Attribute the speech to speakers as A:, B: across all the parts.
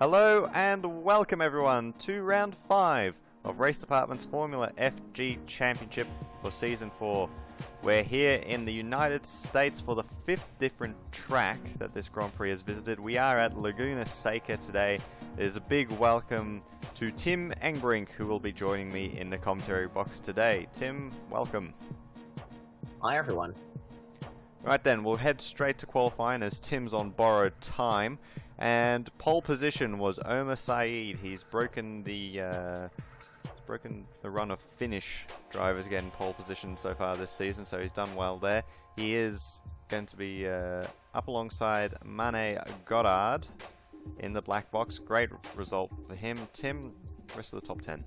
A: Hello and welcome everyone to round 5 of Race Department's Formula FG Championship for Season 4. We're here in the United States for the 5th different track that this Grand Prix has visited. We are at Laguna Seca today. There's a big welcome to Tim Engbrink, who will be joining me in the commentary box today. Tim, welcome.
B: Hi everyone.
A: Right then, we'll head straight to qualifying as Tim's on borrowed time. And pole position was Omar Saeed. He's broken the run of Finnish drivers getting pole position so far this season, so he's done well there. He is going to be up alongside Mane Goddard in the black box. Great result for him. Tim, rest of the top 10.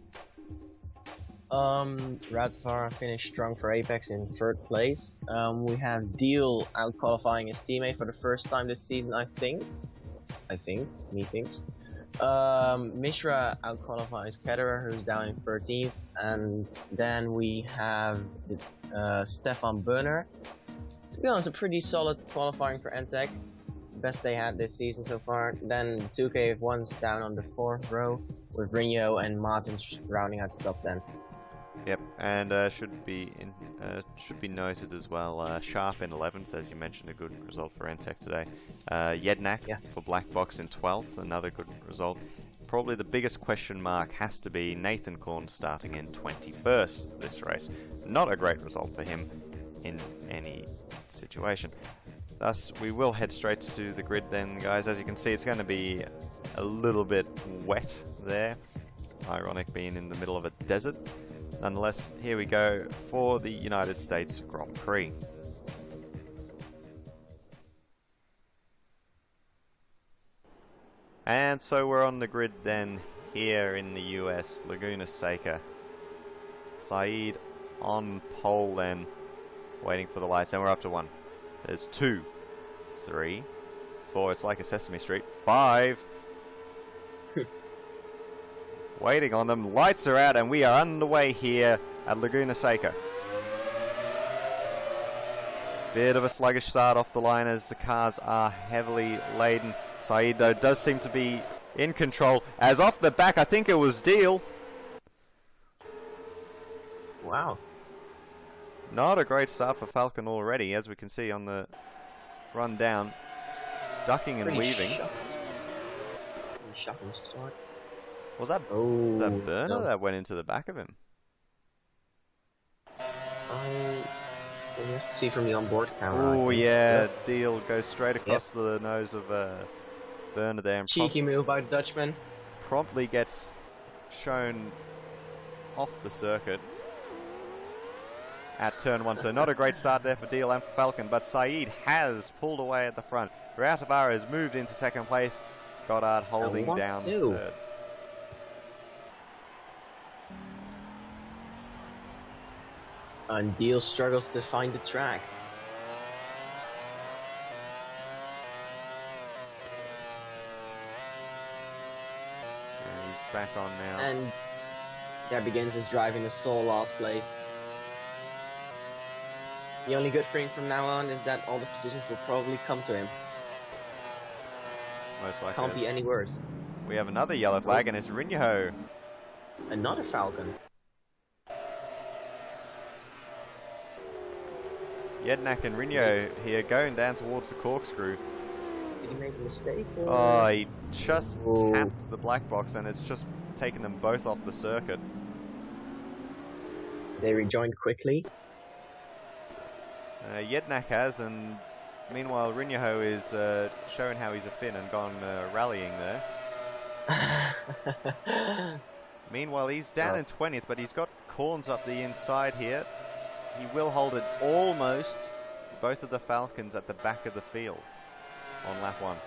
B: R05 finished strong for Apex in 3rd place. We have Deal out qualifying his teammate for the first time this season, I think. Methinks. Mishra out qualifies Ketterer, who's down in 13th, and then we have Stefan Burner. To be honest, a pretty solid qualifying for NTech. Best they had this season so far. Then 2KF1's down on the 4th row, with Rinho and Martins rounding out the top 10.
A: Yep, and should be noted as well. Sharp in 11th, as you mentioned, a good result for NTech today. Jednak for Black Box in 12th, another good result. Probably the biggest question mark has to be Nathan Korn starting in 21st this race. Not a great result for him in any situation. Thus, we will head straight to the grid then, guys. As you can see, it's going to be a little bit wet there. Ironic being in the middle of a desert. Nonetheless, here we go for the United States Grand Prix. And so we're on the grid then here in the US, Laguna Seca. Saeed on pole then, waiting for the lights, and we're up to 1. There's 2, 3, 4, it's like a Sesame Street, 5. Waiting on them, lights are out, and we are underway here at Laguna Seca. Bit of a sluggish start off the line as the cars are heavily laden. Saeed, though, does seem to be in control, as off the back, I think it was Deal.
B: Wow.
A: Not a great start for Falcon already, as we can see on the run down. Ducking and
B: Pretty
A: weaving.
B: Shocking start.
A: Was that Burner
B: no.
A: that went into the back of him?
B: We have to see from the onboard camera.
A: Oh yeah, Deal goes straight across the nose of Burner there. And
B: cheeky move by the Dutchman.
A: Promptly gets shown off the circuit at turn 1. So not a great start there for Deal and for Falcon, but Saeed has pulled away at the front. Rautavaara has moved into 2nd place. Goddard holding down 3rd.
B: And Deal struggles to find the track.
A: And he's back on now.
B: And that begins his drive in the sole last place. The only good thing from now on is that all the positions will probably come to him.
A: Most likely.
B: Can't be any worse.
A: We have another yellow flag, and it's Rinho.
B: Another Falcon.
A: Jednak and Rinho here going down towards the corkscrew.
B: Did he make a mistake? Or?
A: Oh, he just tapped the black box, and it's just taken them both off the circuit.
B: They rejoined quickly.
A: Jednak has, and meanwhile Rinho is showing how he's a Finn and gone rallying there. Meanwhile, he's down in 20th, but he's got corns up the inside here. He will hold it almost both of the Falcons at the back of the field on lap 1.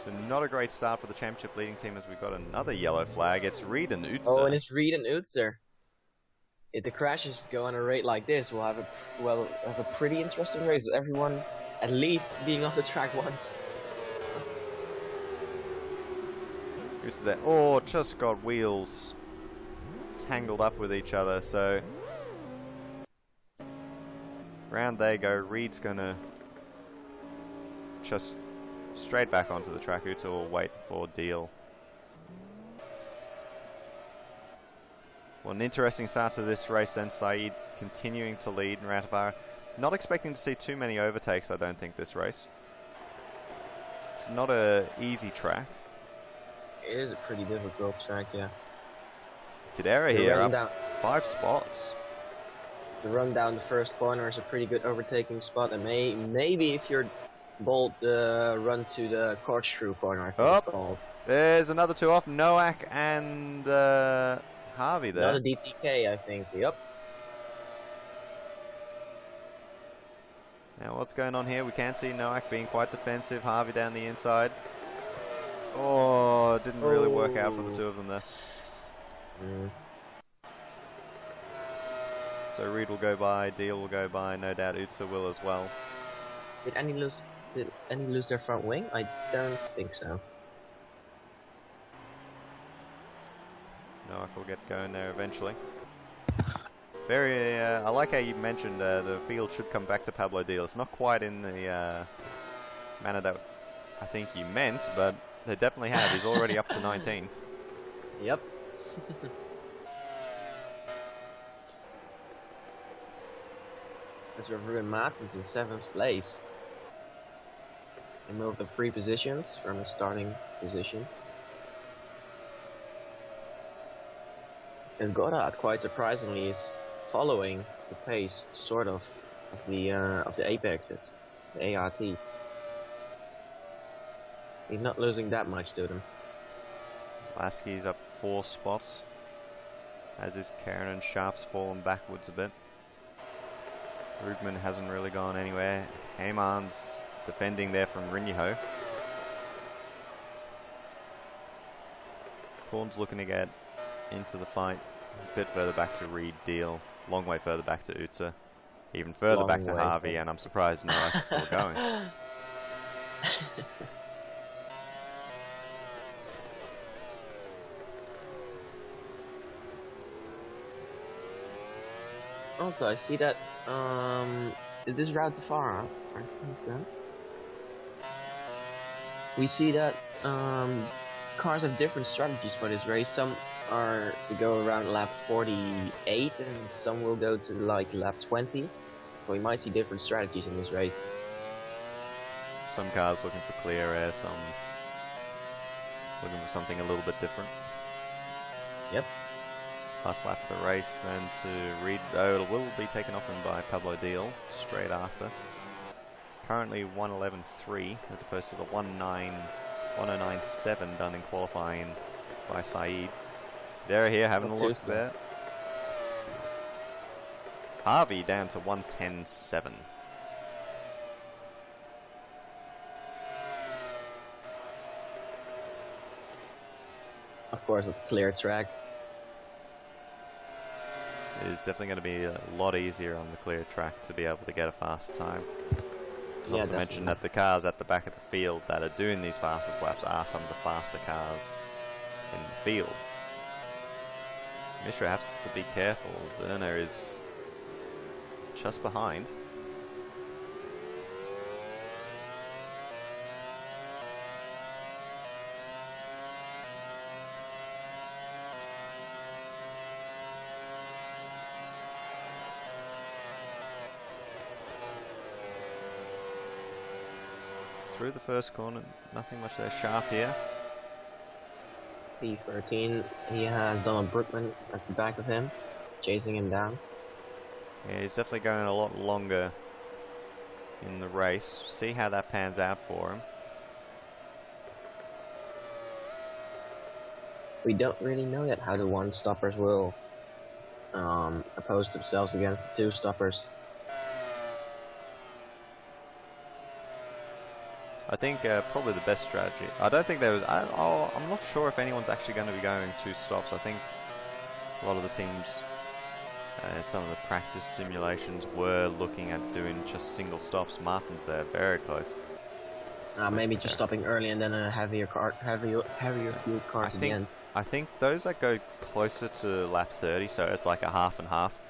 A: So not a great start for the championship leading team, as we've got another yellow flag. It's Reed and Utzer.
B: Oh, and it's Reed and Utzer. If the crashes go on a rate like this, we'll have a pretty interesting race with everyone at least being off the track once.
A: Utzer there. Oh, just got wheels tangled up with each other, so round they go. Reed's gonna just straight back onto the track. Utah will wait for Deal. Well, an interesting start to this race then. Saeed continuing to lead, and Ratavara not expecting to see too many overtakes, I don't think, this race. It's not a easy track.
B: It is a pretty difficult track, yeah.
A: Kadera here up 5 spots.
B: The run down the first corner is a pretty good overtaking spot, and maybe if you're bold, run to the corkscrew corner, I think it's called.
A: There's another 2 off, Noack and Harvey there.
B: Another DTK, I think, yep.
A: Now what's going on here? We can see Noack being quite defensive, Harvey down the inside. Oh, it didn't really work out for the 2 of them there. So Reed will go by, Deal will go by, no doubt Utsa will as well.
B: Did any lose their front wing? I don't think so.
A: Noack will get going there eventually. Very, I like how you mentioned the field should come back to Pablo Deal. It's not quite in the manner that I think you meant, but they definitely have. He's already up to 19th.
B: Yep. As Ruben Martins in 7th place. He moved up 3 positions from his starting position. As Goddard, quite surprisingly, is following the pace, sort of the apexes, the ARTs. He's not losing that much to them.
A: Lasky's up 4 spots, as is Karen, and Sharp's fallen backwards a bit. Rugman hasn't really gone anywhere. Heyman's defending there from Rinyaho. Korn's looking to get into the fight. A bit further back to Reed, Deal. Long way further back to Utsa. Even further back to Harvey, and I'm surprised Noak's still going.
B: Also, I see that, is this route to far? I think so. We see that, cars have different strategies for this race. Some are to go around lap 48, and some will go to like lap 20. So we might see different strategies in this race.
A: Some cars looking for clear air, some looking for something a little bit different.
B: Yep.
A: Last lap of the race then to Reed, though it will be taken off him by Pablo Deal straight after. Currently 1:11.3 as opposed to the 1:09.7 done in qualifying by Saeed. They're here having a look there. Harvey down to 1:10.7.
B: Of course, it's a clear track.
A: It is definitely going to be a lot easier on the clear track to be able to get a faster time. Not to mention that the cars at the back of the field that are doing these fastest laps are some of the faster cars in the field. Mishra has to be careful. Werner is just behind. Through the first corner, nothing much there. Sharp here.
B: P13, he has Donald Brookman at the back of him, chasing him down.
A: Yeah, he's definitely going a lot longer in the race. See how that pans out for him.
B: We don't really know yet how the one-stoppers will oppose themselves against the two-stoppers.
A: I think probably the best strategy. I don't think there was. I'm not sure if anyone's actually going to be going 2 stops. I think a lot of the teams, some of the practice simulations were looking at doing just single stops. Martin's there, very close.
B: Maybe just stopping early and then a heavier fueled cars at the end.
A: I think those that go closer to lap 30, so it's like a half and half.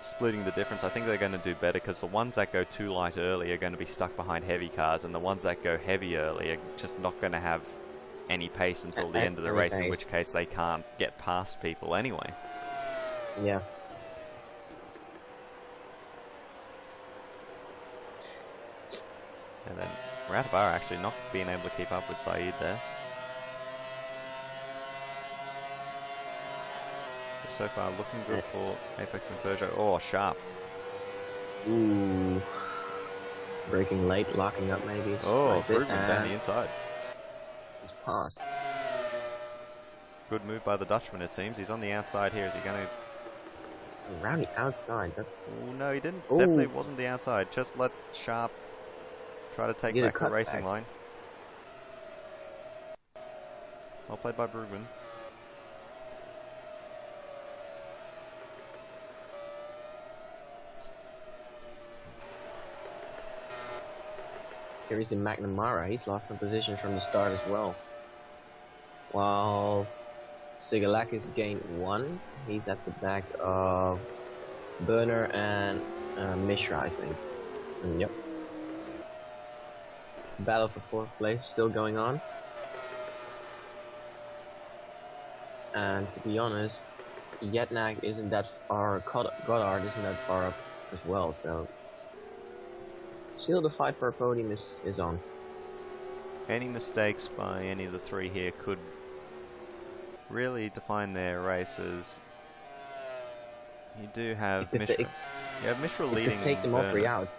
A: splitting the difference, I think they're going to do better because the ones that go too light early are going to be stuck behind heavy cars, and the ones that go heavy early are just not going to have any pace until the end of the race, in which case they can't get past people anyway.
B: Yeah.
A: And then Ratabar actually not being able to keep up with Saeed there. So far looking good for Apex and Peugeot. Oh, sharp.
B: Ooh. Braking late, locking up maybe.
A: Oh, Brugman down the inside.
B: He's passed.
A: Good move by the Dutchman, it seems. He's on the outside here. Is he going to...
B: Around the outside, that's...
A: Oh, no, he didn't. Ooh. Definitely wasn't the outside. Just let Sharp try to take back the racing line. Well played by Brugman.
B: Here is in McNamara. He's lost some position from the start as well. While Sigalakis gained 1. He's at the back of Burner and Mishra, I think. Yep. Battle for 4th place still going on. And to be honest, Yetnag isn't that far, Goddard isn't that far up as well, so still the fight for a podium is on.
A: Any mistakes by any of the 3 here could really define their races. You do have Mishra. You have Mishra leading.
B: Take them all 3 out.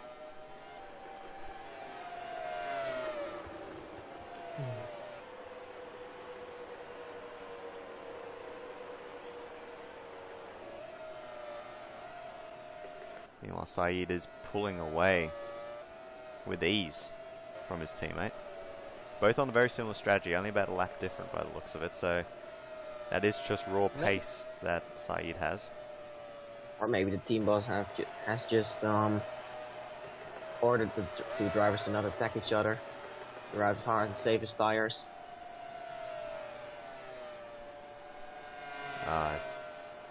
A: Meanwhile, Saeed is pulling away with ease from his teammate. Both on a very similar strategy, only about a lap different by the looks of it, so that is just raw pace that Saeed has.
B: Or maybe the team boss has just ordered the 2 drivers to not attack each other. The route far has the safest tires.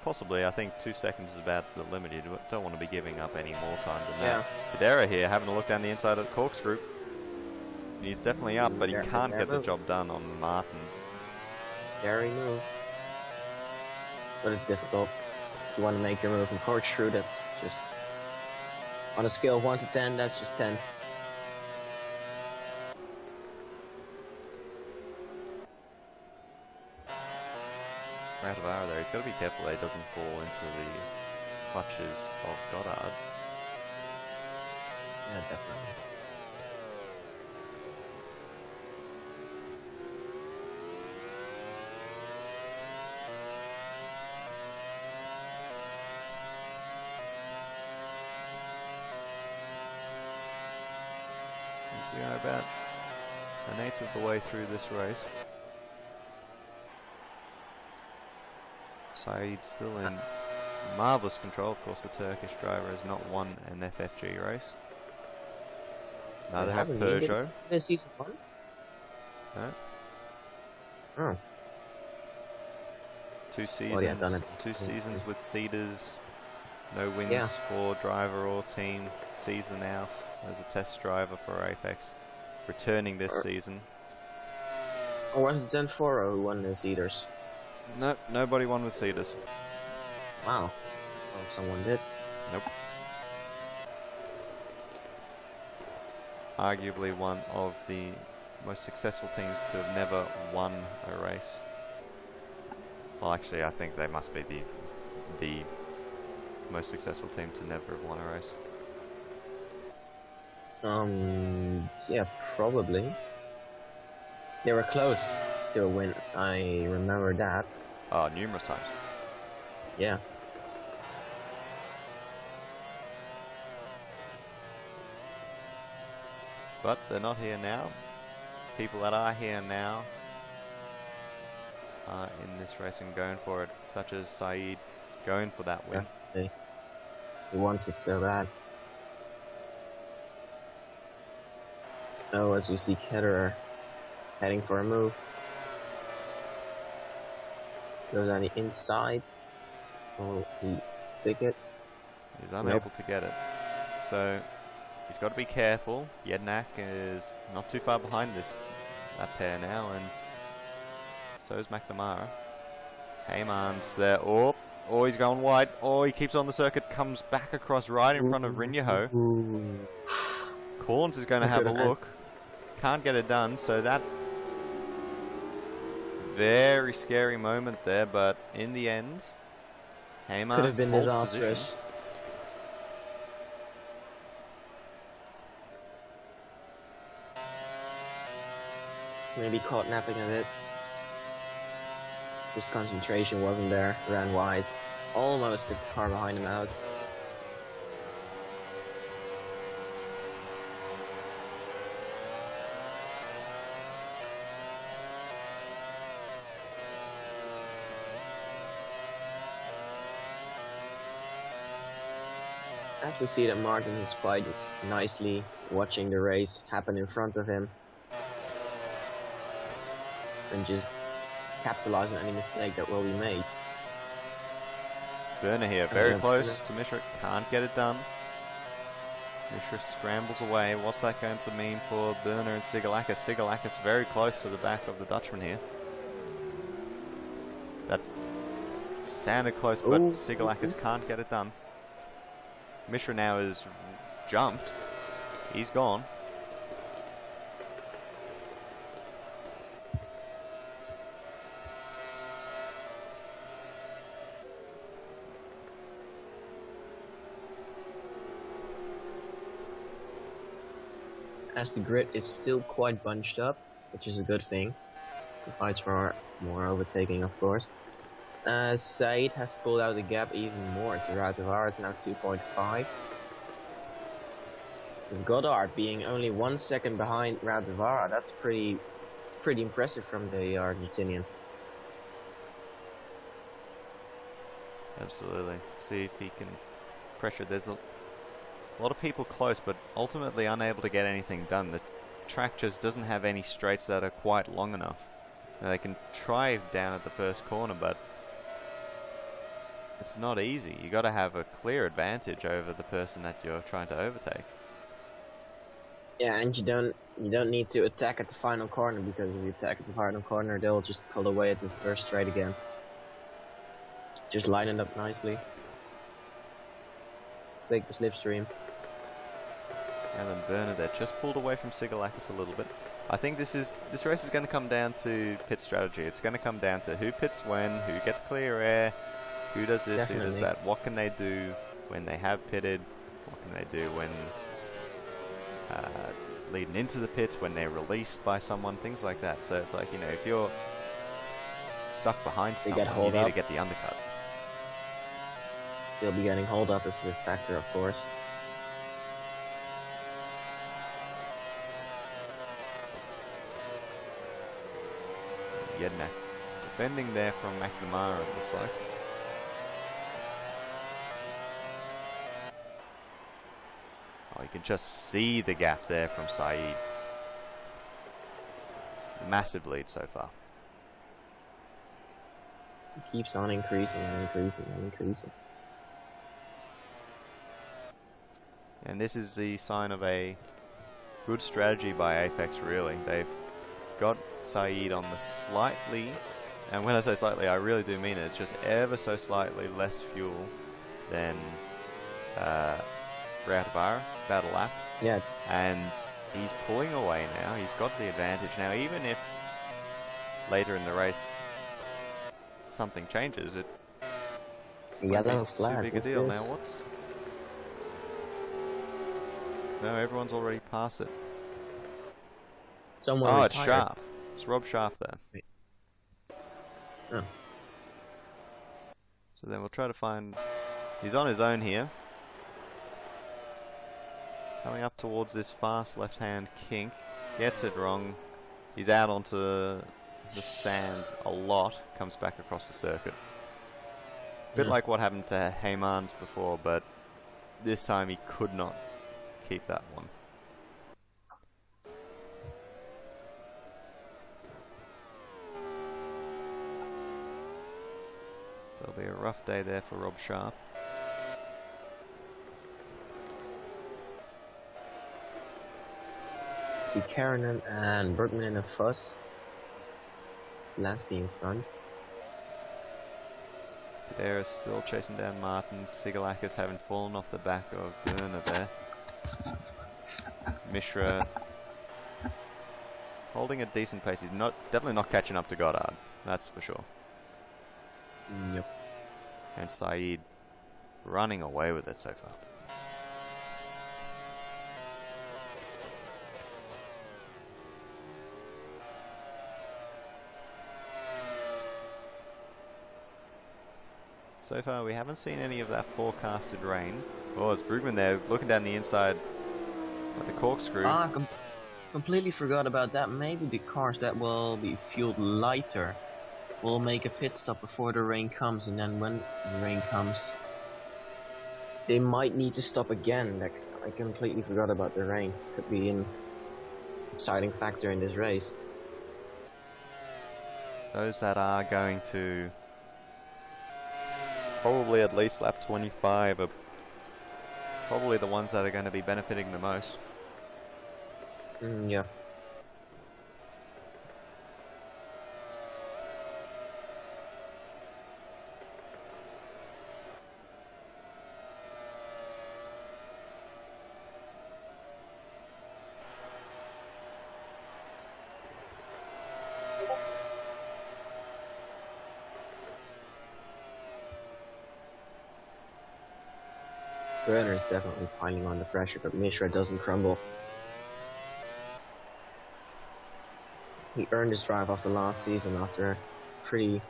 A: Possibly. I think 2 seconds is about the limit. You don't want to be giving up any more time than that. Hidera here having a look down the inside of the corkscrew. He's definitely up, but he can't get the job done on Martins.
B: Scary move. But it's difficult. If you want to make your move from corkscrew, that's just... On a scale of 1 to 10, that's just 10.
A: Ratavara there, he's got to be careful that he doesn't fall into the clutches of Goddard.
B: Yeah, definitely.
A: As we are about 1/8 of the way through this race. Saeed still in marvellous control. Of course, the Turkish driver has not won an FFG race. Neither have Peugeot.
B: This season 1?
A: No.
B: Oh.
A: 2 seasons. 2 seasons with Cedars. No wins for driver or team. Season out as a test driver for Apex. Returning this season.
B: Or was it S04 who won the Cedars?
A: Nope, nobody won with Cedars.
B: Wow. Oh, someone did.
A: Nope. Arguably one of the most successful teams to have never won a race. Well, actually, I think they must be the most successful team to never have won a race.
B: Yeah, probably. They were close to a win. I remember that.
A: Oh, numerous times.
B: Yeah.
A: But they're not here now. People that are here now are in this race and going for it, such as Saeed going for that win.
B: Definitely. He wants it so bad. Oh, as we see Ketterer heading for a move. Goes on the inside. Oh, he stick it.
A: He's unable to get it. So he's got to be careful. Jednak is not too far behind that pair now, and so is McNamara. Heyman's there. Oh, he's going wide. Oh, he keeps on the circuit, comes back across right in front of Rinyaho. Corns is going to have a look. Can't get it done, so that very scary moment there, but in the end, Heyman
B: could have been
A: holds
B: disastrous.
A: position.
B: Maybe caught napping a bit. His concentration wasn't there. Ran wide. Almost took the car behind him out. As we see that Martin is quite nicely watching the race happen in front of him and just capitalize on any mistake that will be made.
A: Burner here, very close to Mishra, can't get it done. Mishra scrambles away. What's that going to mean for Burner and Sigalakis? Sigalakis very close to the back of the Dutchman here. That sounded close, but Sigalakis can't get it done. Mishra now is jumped. He's gone.
B: As the grid is still quite bunched up, which is a good thing. Provides for more overtaking, of course. Said has pulled out the gap even more to Rautavaara. It's now 2.5. With Goddard being only 1 second behind Rautavaara, that's pretty impressive from the Argentinian.
A: Absolutely. See if he can pressure. There's a lot of people close, but ultimately unable to get anything done. The track just doesn't have any straights that are quite long enough. Now, they can try down at the first corner, but it's not easy. You got to have a clear advantage over the person that you're trying to overtake.
B: Yeah, and you don't need to attack at the final corner, because if you attack at the final corner, they'll just pull away at the first straight again. Just line it up nicely. Take the slipstream.
A: And then Burner there just pulled away from Sigalakis a little bit. I think this race is going to come down to pit strategy. It's going to come down to who pits when, who gets clear air, who does this, who does that. What can they do when they have pitted? What can they do when leading into the pits, when they're released by someone, things like that. So it's like, you know, if you're stuck behind someone, you need to get the undercut.
B: They'll be getting hold up as a factor, of course.
A: Jednak defending there from McNamara, it looks like. Oh, you can just see the gap there from Saeed. Massive lead so far.
B: It keeps on increasing and increasing and increasing.
A: And this is the sign of a good strategy by Apex, really. They've got Saeed on the slightly, and when I say slightly, I really do mean it, it's just ever so slightly less fuel than Rautavaara, about a lap.
B: Yeah.
A: And he's pulling away now, he's got the advantage. Now, even if later in the race something changes, it won't be too big a deal. Now, what's... No, everyone's already past it.
B: Someone
A: oh,
B: retired.
A: It's Sharp. It's Rob Sharp there.
B: Wait. Oh.
A: So then we'll try to find... He's on his own here. Coming up towards this fast left-hand kink. Gets it wrong. He's out onto the sand a lot. Comes back across the circuit. Bit like what happened to Heymans before, but this time he could not keep that one. So it'll be a rough day there for Rob Sharp.
B: see Karanen and Bergman in a fuss. Lasky in front.
A: Kadera still chasing down Martin. Sigalakis having fallen off the back of Burner there. Mishra holding a decent pace. He's definitely not catching up to Goddard. That's for sure.
B: Yep.
A: And Saeed running away with it so far. So far, we haven't seen any of that forecasted rain. Oh, it's Brugman there, looking down the inside at the corkscrew.
B: Completely forgot about that. Maybe the cars that will be fueled lighter will make a pit stop before the rain comes, and then when the rain comes, they might need to stop again. Like, I completely forgot about the rain. Could be an exciting factor in this race.
A: Those that are going to probably at least lap 25 are probably the ones that are going to be benefiting the most.
B: Yeah. Burner is definitely piling on the pressure, but Mishra doesn't crumble. He earned his drive after last season after a pretty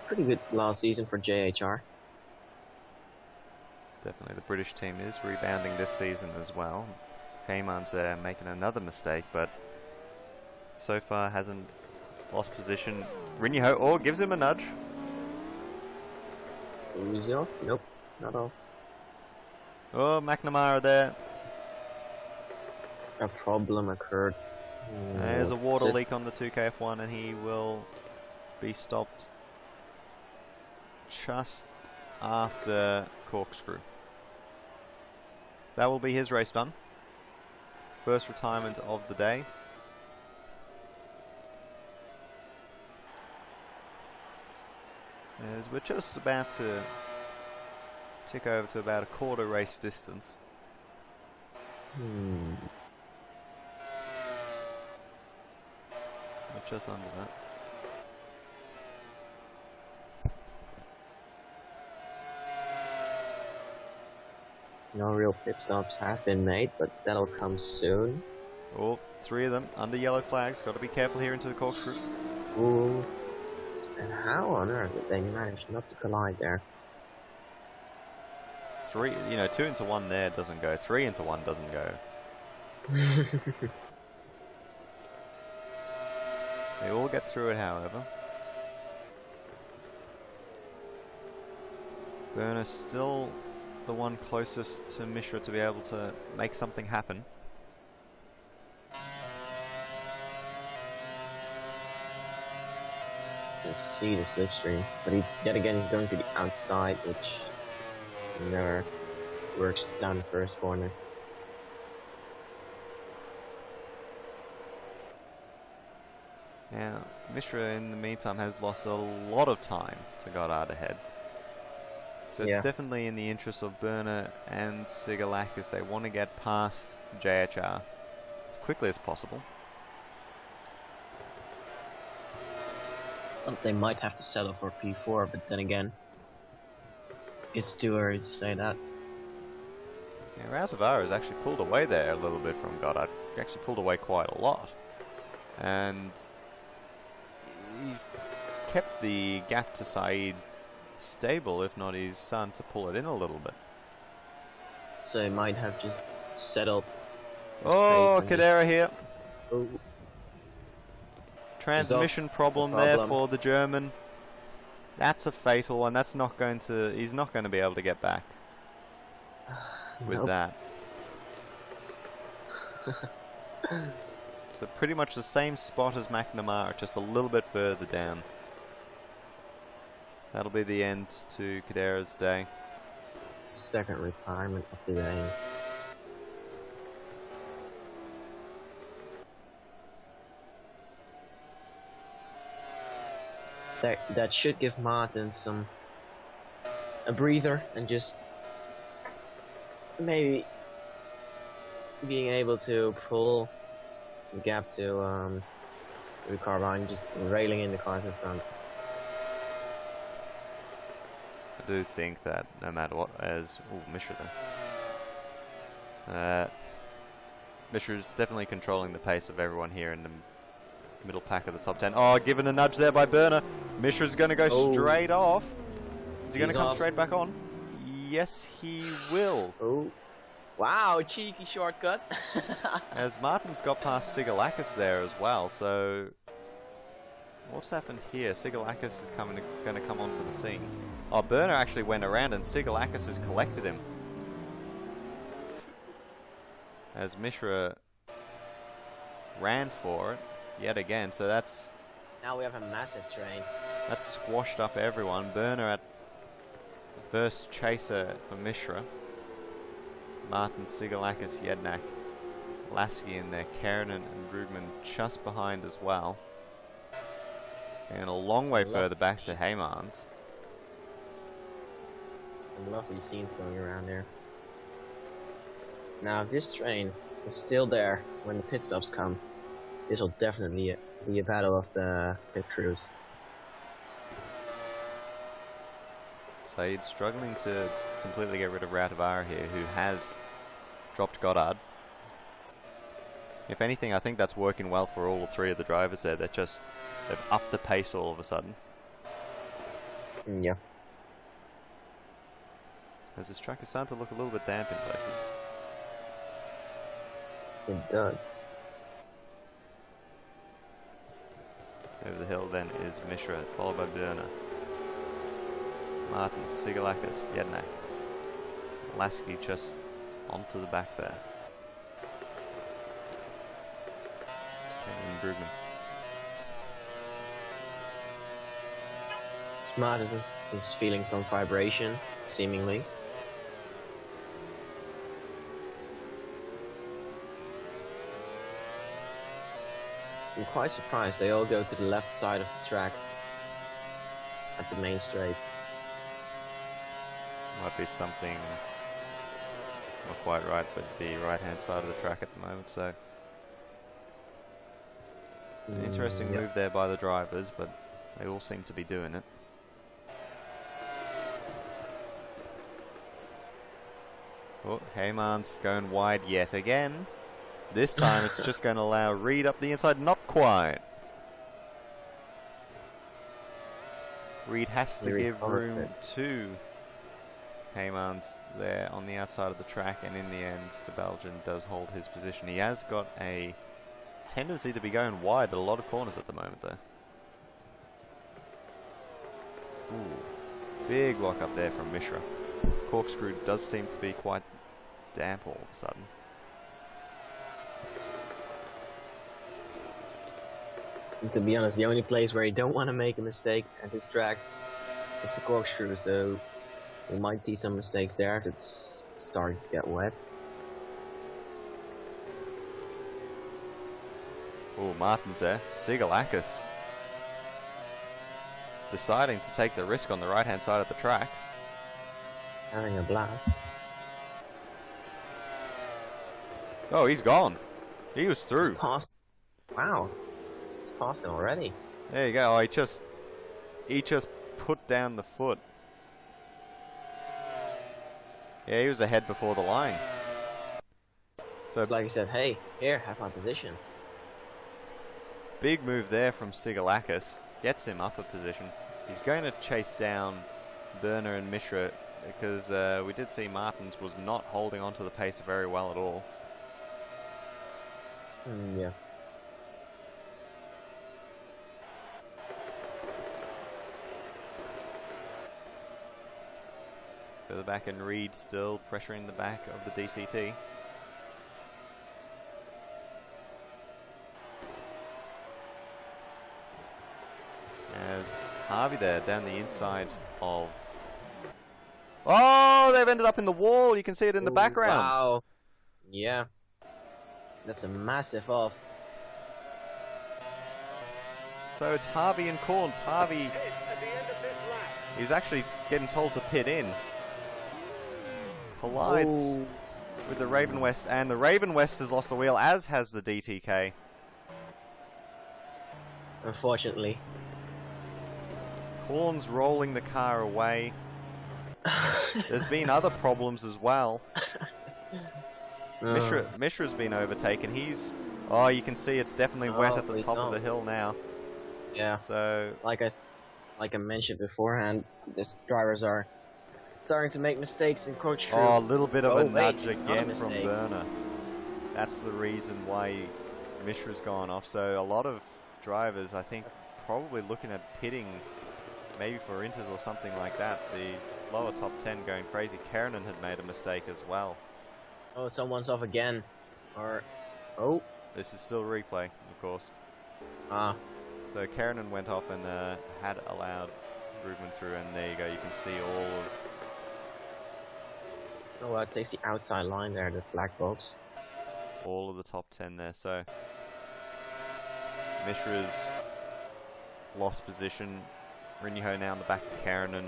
B: good last season for JHR.
A: Definitely the British team is rebounding this season as well. Cayman's there making another mistake, but so far hasn't lost position. Rinho gives him a nudge.
B: Is he off? Nope, not off.
A: Oh, McNamara there.
B: A problem occurred.
A: There's a water leak on the 2KF1 and he will be stopped just after corkscrew. So that will be his race done. First retirement of the day. As we're just about to tick over to about a quarter race distance. We're just under that.
B: No real pit stops have been made, but that'll come soon.
A: Oh, 3 of them under yellow flags. Got to be careful here into the corkscrew.
B: Ooh. And how on earth did they manage not to collide there?
A: 3, 2 into 1 there doesn't go. 3 into 1 doesn't go. They all get through it, however. Burner still the one closest to Mishra to be able to make something happen.
B: Let's see the slipstream, but yet again he's going to the outside, which never works down the first corner.
A: Now, Mishra in the meantime has lost a lot of time to Goddard ahead. So it's definitely in the interest of Burner and Sigalakis. They want to get past JHR as quickly as possible.
B: Once they might have to settle for P4, but then again, it's too early to say that.
A: Yeah, R05 has actually pulled away there a little bit from Goddard. He actually pulled away quite a lot. And he's kept the gap to Saeed stable, if not he's starting to pull it in a little bit.
B: So he might have just settled.
A: Oh, Kadera here.
B: Oh.
A: Transmission problem there for the German. That's a fatal one. That's not going to. He's not going to be able to get back with that. So pretty much the same spot as McNamara, just a little bit further down. That'll be the end to Kadera's day.
B: Second retirement of the day. that should give Martin a breather and just maybe being able to pull the gap to the car behind, just railing in the cars in front.
A: I do think that no matter what, Mishra there. Mishra's definitely controlling the pace of everyone here in the middle pack of the top 10. Oh, given a nudge there by Burner. Mishra's going to go straight off. Is he going to come straight back on? Yes, he will.
B: Oh. Wow, cheeky shortcut.
A: As Martin's got past Sigalakis there as well, so what's happened here? Sigalakis is going to come onto the scene. Oh, Burner actually went around and Sigalakis has collected him. As Mishra ran for it yet again, so that's...
B: Now we have a massive train.
A: That's squashed up everyone. Burner at the first chaser for Mishra. Martin, Sigalakis, Jednak, Lasky in there, Keranen and Grudman just behind as well. And a long way further back to Heymans.
B: Some lovely scenes going around there. Now, if this train is still there when the pit stops come, this will definitely be a battle of the pit crews.
A: Saeed struggling to completely get rid of Rautavar here, who has dropped Goddard. If anything, I think that's working well for all three of the drivers there. They've upped the pace all of a sudden.
B: Yeah.
A: As this track is starting to look a little bit damp in places.
B: It does.
A: Over the hill then is Mishra, followed by Burner. Martin, Sigalakis, Jednak. Lasky just onto the back there. And Brugman.
B: Smart is feeling some vibration, seemingly. I'm quite surprised they all go to the left side of the track at the main straight.
A: Might be something not quite right with the right hand side of the track at the moment, so an interesting move there by the drivers, but they all seem to be doing it. Oh, Heymans going wide yet again. This time it's just going to allow Reed up the inside. Not quite. Reed has to give room to Heymans there on the outside of the track, and in the end the Belgian does hold his position. He has got a tendency to be going wide at a lot of corners at the moment though. Ooh, big lock up there from Mishra. Corkscrew does seem to be quite damp all of a sudden.
B: And to be honest, the only place where you don't want to make a mistake at this track is the corkscrew, so we might see some mistakes there. It's starting to get wet.
A: Oh, Martin's there. Sigalakis deciding to take the risk on the right hand side of the track.
B: Having a blast.
A: Oh, he's gone. He was through.
B: He's past. Wow. He's past him already.
A: There you go. Oh, he just put down the foot. Yeah, he was ahead before the line. So
B: it's like he said, hey, here, have my position.
A: Big move there from Sigalakis. Gets him up a position. He's going to chase down Burner and Mishra because we did see Martins was not holding on to the pace very well at all.
B: Yeah.
A: Further back, and Reed still pressuring the back of the DCT. As Harvey there down the inside of... Oh, they've ended up in the wall. You can see it in the background.
B: Wow. Yeah. That's a massive off.
A: So it's Harvey and Corns. Harvey is actually getting told to pit in. Collides with the Raven West, and the Raven West has lost the wheel, as has the DTK.
B: Unfortunately.
A: Corns rolling the car away. There's been other problems as well. Mishra's been overtaken. He's... Oh, you can see it's definitely wet at the top of the hill now.
B: Yeah.
A: So...
B: Like I mentioned beforehand, these drivers are starting to make mistakes and coach through.
A: Oh, a little bit of a nudge again from Berner. That's the reason why Mishra's gone off. So a lot of drivers, I think, probably looking at pitting, maybe for inters or something like that. The lower top 10 going crazy. Keranen had made a mistake as well.
B: Oh, someone's off again. Or... Oh.
A: This is still replay, of course.
B: Ah.
A: So Keranen went off and had allowed Rubin through, and there you go. You can see all of...
B: Oh, well, it takes the outside line there, the black box.
A: All of the top 10 there. So Mishra's lost position. Rinho now in the back of Keranen.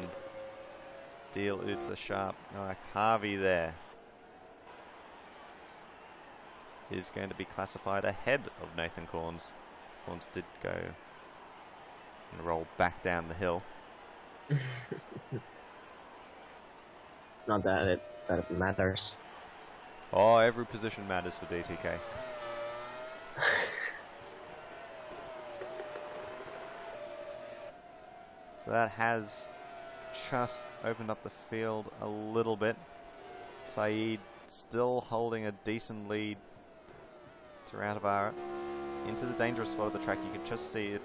A: Deal, it's a sharp... Like Harvey there is going to be classified ahead of Nathan Corns. Corns did go and roll back down the hill.
B: Not that it matters.
A: Oh, every position matters for DTK. So that has just opened up the field a little bit. Saeed still holding a decent lead to Roundabara into the dangerous spot of the track. You can just see it.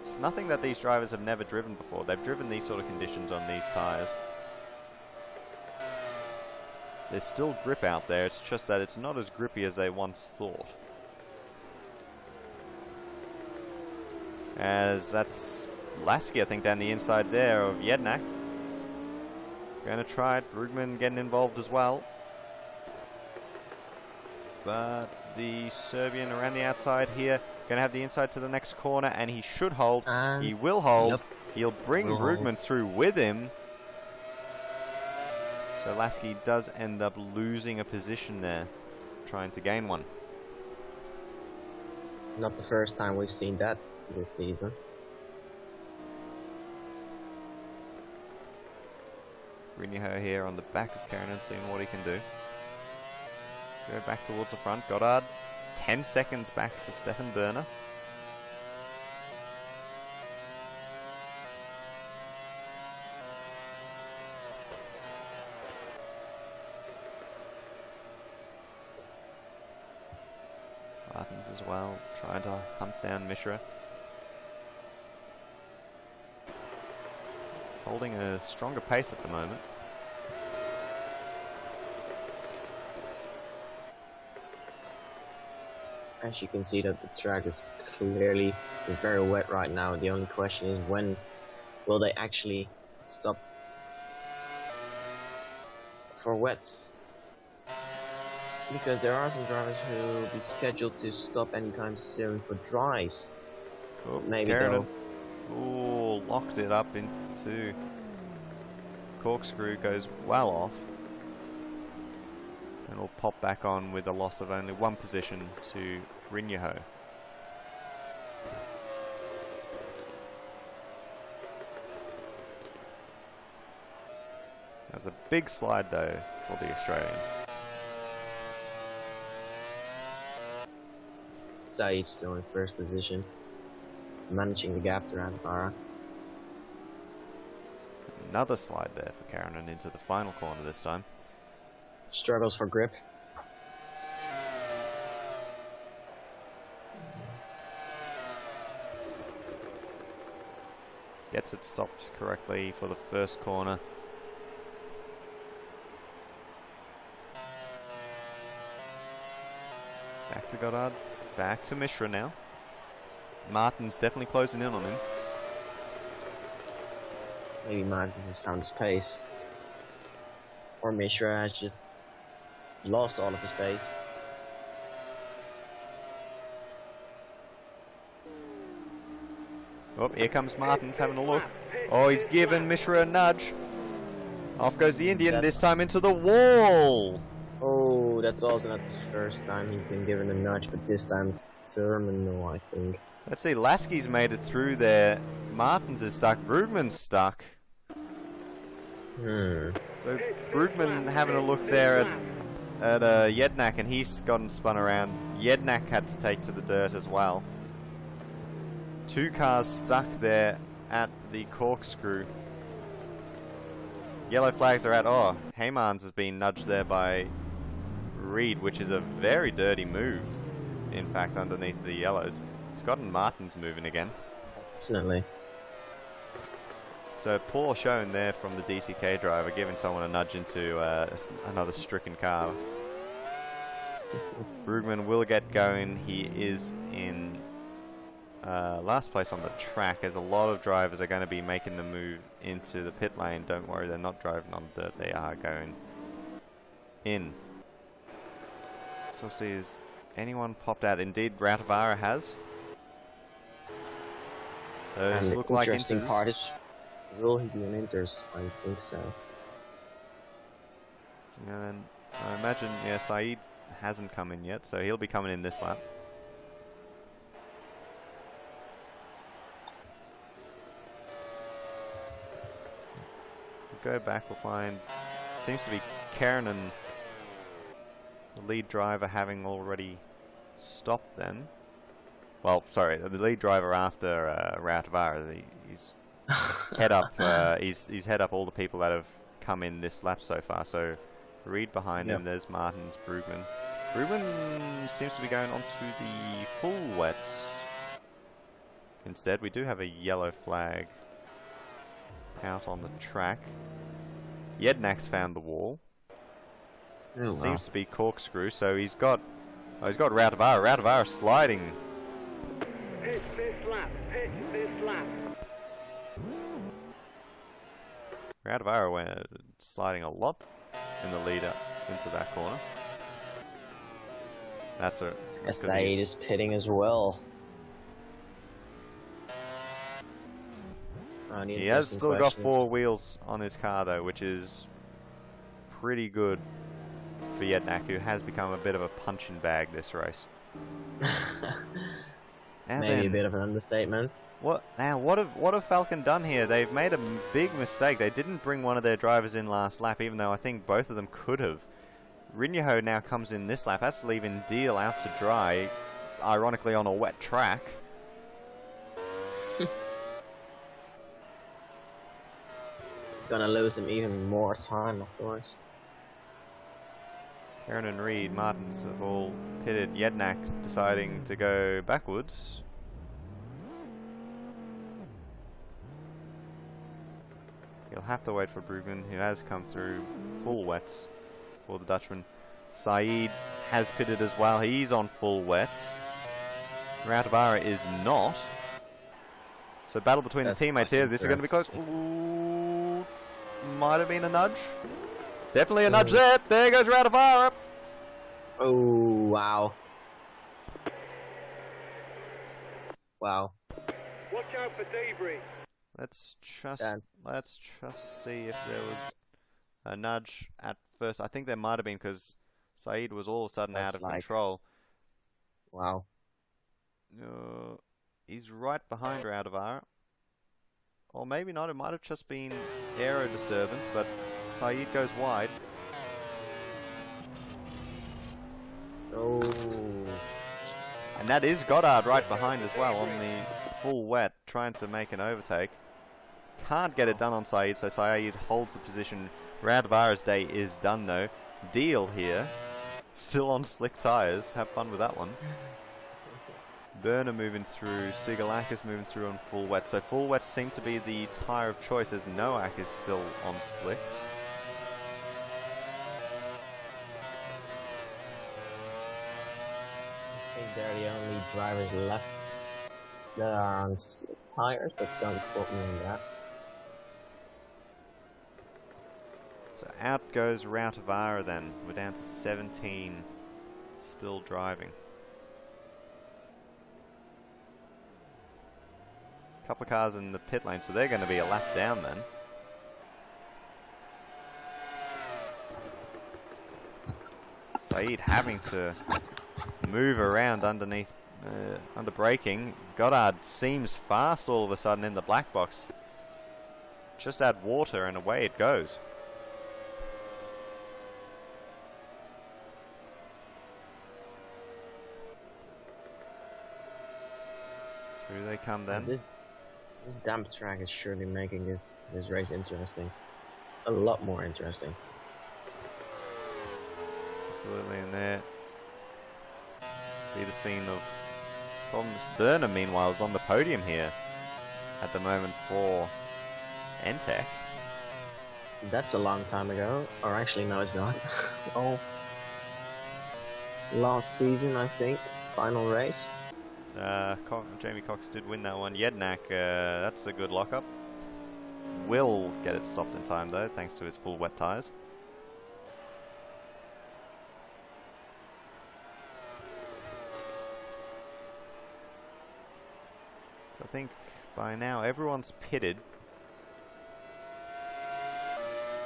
A: It's nothing that these drivers have never driven before. They've driven these sort of conditions on these tyres. There's still grip out there, it's just that it's not as grippy as they once thought. As that's Lasky, I think, down the inside there of Jednak. Gonna try it, Brugman getting involved as well. But the Serbian around the outside here, gonna have the inside to the next corner, and he should hold. He will hold. Yep. He'll bring Brugman through with him. So Lasky does end up losing a position there, trying to gain one.
B: Not the first time we've seen that this season.
A: Rinho here on the back of Keranen, seeing what he can do. Go back towards the front. Goddard, 10 seconds back to Stefan Berner. Martins as well, trying to hunt down Mishra. He's holding a stronger pace at the moment.
B: As you can see, that the track is clearly very wet right now. The only question is, when will they actually stop for wets? Because there are some drivers who will be scheduled to stop anytime soon for dries.
A: Oh,
B: maybe
A: Keranen. Ooh, locked it up into corkscrew, goes well off. And will pop back on with a loss of only one position to Rinho. That was a big slide though for the Australian.
B: Saeed still in first position, managing the gap to Roundabara.
A: Another slide there for Keranen into the final corner this time.
B: Struggles for grip.
A: Gets it stopped correctly for the first corner. Back to Goddard. Back to Mishra now. Martin's definitely closing in on him.
B: Maybe Martins has found his pace. Or Mishra has just lost all of his pace.
A: Oh, here comes Martins having a look. Oh, he's given Mishra a nudge. Off goes the Indian, this time into the wall.
B: Oh, that's also not the first time he's been given a nudge, but this time it's terminal, I think.
A: Let's see, Lasky's made it through there. Martins is stuck. Brugman's stuck. So Brugman having a look there at Jednak, and he's gotten spun around. Jednak had to take to the dirt as well. 2 cars stuck there at the corkscrew. Yellow flags are out. Oh, Heymans has been nudged there by Reed, which is a very dirty move, in fact, underneath the yellows. It's gotten Martins moving again.
B: Definitely.
A: So poor showing there from the DTK driver, giving someone a nudge into another stricken car. Brugman will get going. He is in last place on the track, as a lot of drivers are going to be making the move into the pit lane. Don't worry, they're not driving on dirt, they are going in. So we'll see, has anyone popped out? Indeed, Rautavaara has. Those look like
B: interesting part is, will he be an inters? I think so.
A: And I imagine, yeah, Saeed hasn't come in yet, so he'll be coming in this lap. We'll go back, we'll find, seems to be Karen and the lead driver having already stopped then. Well, sorry, the lead driver after Rautavaara, he's head up. He's head up all the people that have come in this lap so far. So Reed behind him. There's Martins, Brugman. Brugman seems to be going on to the full wets. Instead, we do have a yellow flag out on the track. Yednak's found the wall.
B: Oh,
A: seems to be corkscrew. So he's got Rautavaara. Rautavaara sliding.
C: Pitch this lap, pitch this lap.
A: Rautavaara went sliding a lot in the lead up into that corner. That's
B: Saeed is pitting as well.
A: He has still got 4 wheels on his car though, which is pretty good for Jednak, who has become a bit of a punching bag this race.
B: Maybe a bit of an understatement.
A: What have Falcon done here? They've made a big mistake. They didn't bring one of their drivers in last lap, even though I think both of them could have. Rinyaho now comes in this lap. That's leaving Deal out to dry, ironically on a wet track.
B: It's gonna lose him even more time, of course.
A: Aaron and Reed, Martins have all pitted. Jednak deciding to go backwards. He'll have to wait for Brugman, who has come through full wets for the Dutchman. Saeed has pitted as well. He's on full wets. Rautavaara is not. So battle between the teammates here. This is going to be close. Ooh, might have been a nudge. Definitely a nudge there. There goes Rautavaara.
B: Oh, wow. Wow.
C: Watch out for debris.
A: Let's just see if there was a nudge at first. I think there might have been, because Saeed was all of a sudden out of control.
B: Wow.
A: He's right behind Rautavaara. Or maybe not, it might have just been aero disturbance, but Saeed goes wide.
B: Oh.
A: And that is Goddard right behind as well on the full wet, trying to make an overtake. Can't get it done on Saeed, so Saeed holds the position. Rautavaara's day is done though. Deal here, still on slick tyres. Have fun with that one. Burner moving through, Sigalakis moving through on full wet. So full wets seem to be the tyre of choice, as Noak is still on slicks.
B: I think they're the only drivers left that are on slick tires, but don't quote me on that.
A: So out goes Rautavaara then. We're down to 17 still driving. Couple of cars in the pit lane, so they're going to be a lap down then. Saeed having to move around underneath, under braking. Goddard seems fast all of a sudden in the black box. Just add water and away it goes. Through they come then.
B: This damp track is surely making this race interesting. A lot more interesting.
A: Absolutely, and there be the scene of problems. Burner, meanwhile, is on the podium here at the moment for Entech.
B: That's a long time ago, or actually no, it's not. Oh, last season I think, final race.
A: Jamie Cox did win that one. Jednak, that's a good lockup. Will get it stopped in time though, thanks to his full wet tyres. So I think by now everyone's pitted.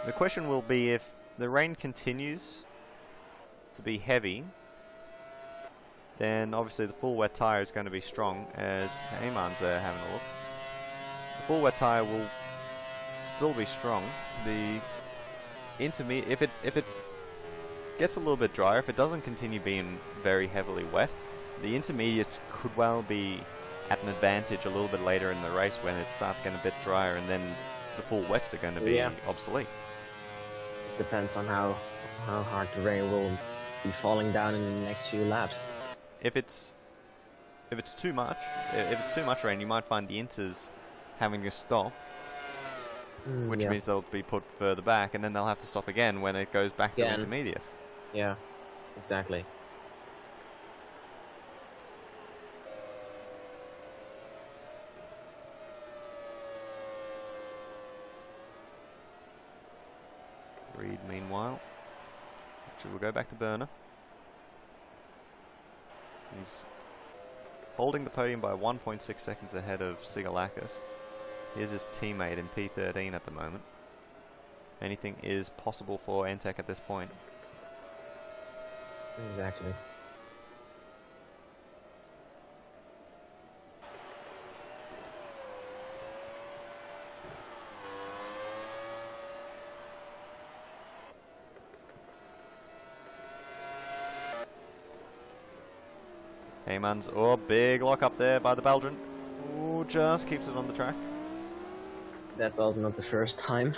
A: The question will be if the rain continues to be heavy, then obviously the full wet tyre is going to be strong, as Ayman's there having a look. The full wet tyre will still be strong. The intermediate, if it gets a little bit drier, if it doesn't continue being very heavily wet, the intermediates could well be at an advantage a little bit later in the race when it starts getting a bit drier, and then the full wets are going to be obsolete.
B: Depends on how hard the rain will be falling down in the next few laps.
A: If it's too much rain, you might find the inters having to stop, which means they'll be put further back, and then they'll have to stop again when it goes back to intermediates.
B: Yeah, exactly.
A: Reed, meanwhile, actually, we'll go back to Burner. He's holding the podium by 1.6 seconds ahead of Sigalakis. Here's his teammate in P13 at the moment. Anything is possible for Entech at this point.
B: Exactly.
A: Heyman's, big lock up there by the Belgian. Ooh, just keeps it on the track.
B: That's also not the first time.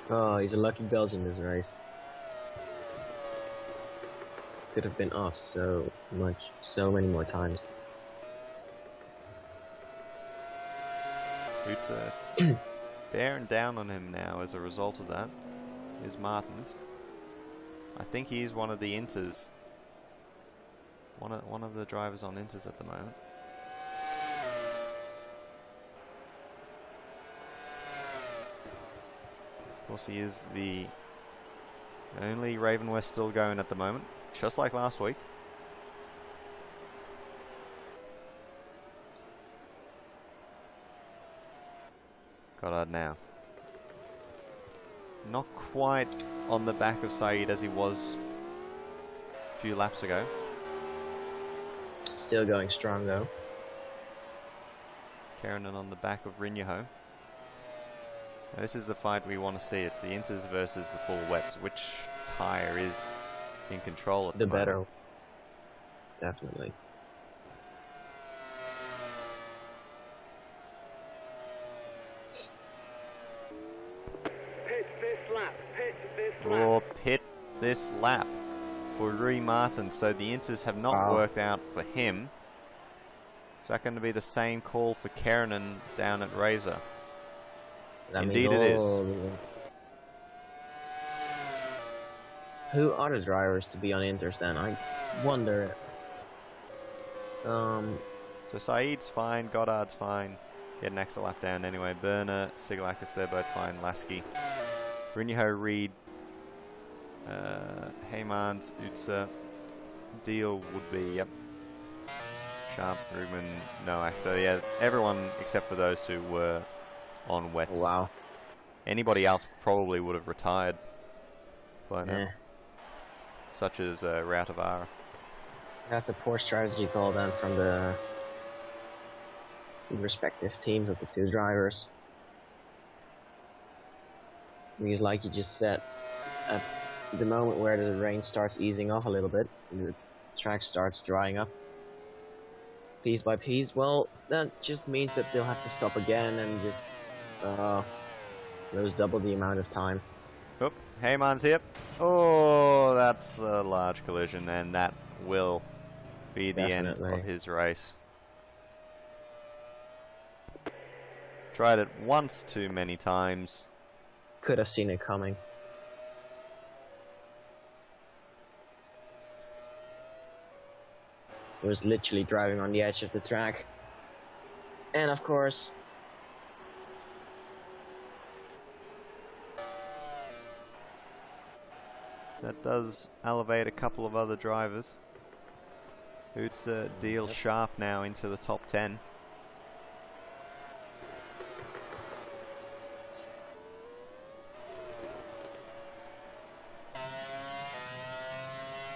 B: Oh, he's a lucky Belgian this race. Could have been off so many more times.
A: Boots bearing down on him now as a result of that. Is Martins. I think he's one of the inters. One of the drivers on inters at the moment. Of course, he is the only Raven West still going at the moment, just like last week. Goddard now. Not quite on the back of Saeed as he was a few laps ago.
B: Still going strong though.
A: Keranen on the back of Rinyaho. This is the fight we want to see. It's the inters versus the full wets. Which tyre is in control at the moment?
B: The better. Definitely.
C: Pit this lap. Pit this lap.
A: Or pit this lap for Rui Martin. So the inters have not worked out for him. Is that going to be the same call for Keranen down at Razor? Indeed it is.
B: Who are the drivers to be on inters then? I wonder.
A: So Saeed's fine, Goddard's fine. Get an extra lap down anyway. Burner, Sigalakis, they're both fine. Lasky, Rinyaho, Reed, Heymans, Utsa, Deal would be, Sharp, Brugman, Noack. So yeah, everyone except for those two were on wets.
B: Wow.
A: Anybody else probably would have retired by now.
B: Eh.
A: Such as R05.
B: That's a poor strategy call then from the respective teams of the two drivers. Because like you just said, at the moment where the rain starts easing off a little bit, the track starts drying up piece by piece, well, that just means that they'll have to stop again and just lose double the amount of time.
A: Oh, Heyman's here. Oh, that's a large collision, and that will be the
B: Definitely.
A: end of his race. Tried it once too many times.
B: Could have seen it coming. He was literally driving on the edge of the track. And of course,
A: that does elevate a couple of other drivers. Hoots Deal, Sharp now into the top 10.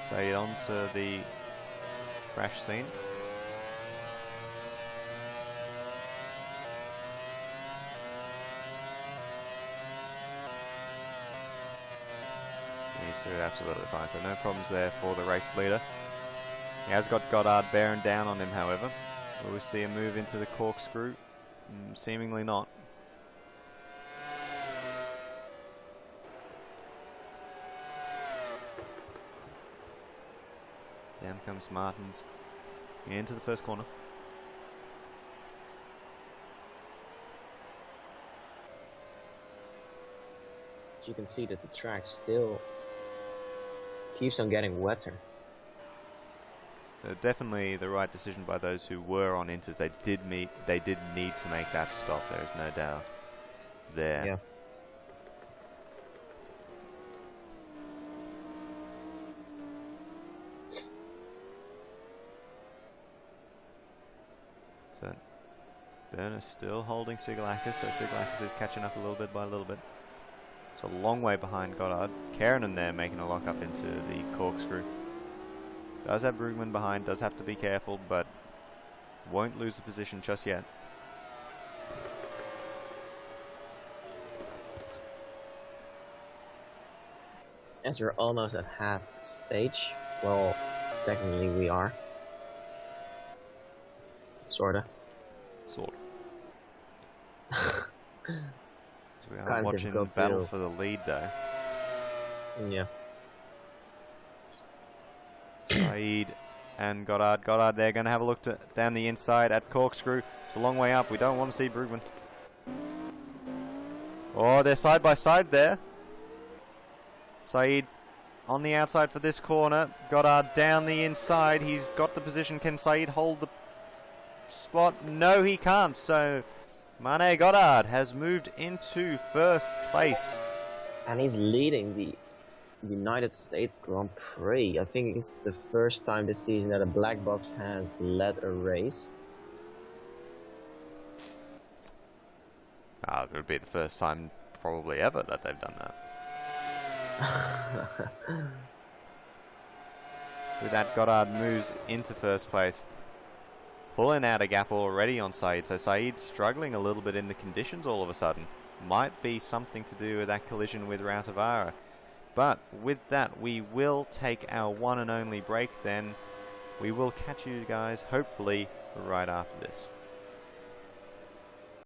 A: Say it on to the crash scene. He's through it absolutely fine, so no problems there for the race leader. He has got Goddard bearing down on him, however. Will we see a move into the corkscrew? Seemingly not. Down comes Martins into the first corner.
B: you can see that the track still keeps on getting wetter.
A: So definitely the right decision by those who were on inters. They did need to make that stop. There is no doubt there.
B: Yeah.
A: So Burner still holding Sigalakis, so Sigalakis is catching up a little bit by a little bit. It's a long way behind Goddard. Keranen there making a lock up into the corkscrew. Does have Brugman behind, does have to be careful, but won't lose the position just yet.
B: As we're almost at half stage, well, technically we are. Sorta.
A: Sort of. So we are
B: Kind of
A: watching
B: difficult
A: battle
B: to-
A: for the lead though.
B: Yeah.
A: Saeed and Goddard. Goddard there, going to have a look down the inside at corkscrew. It's a long way up. We don't want to see Brugman. Oh, they're side by side there. Saeed on the outside for this corner. Goddard down the inside. He's got the position. Can Saeed hold the spot? No, he can't. So Mane Goddard has moved into first place.
B: And he's leading the United States Grand Prix. I think it's the first time this season that a black box has led a race.
A: It would be the first time probably ever that they've done that. With that, Goddard moves into first place, pulling out a gap already on Saeed. So Saeed struggling a little bit in the conditions all of a sudden. Might be something to do with that collision with Rautavaara. But with that, we will take our one and only break then. We will catch you guys, hopefully, right after this.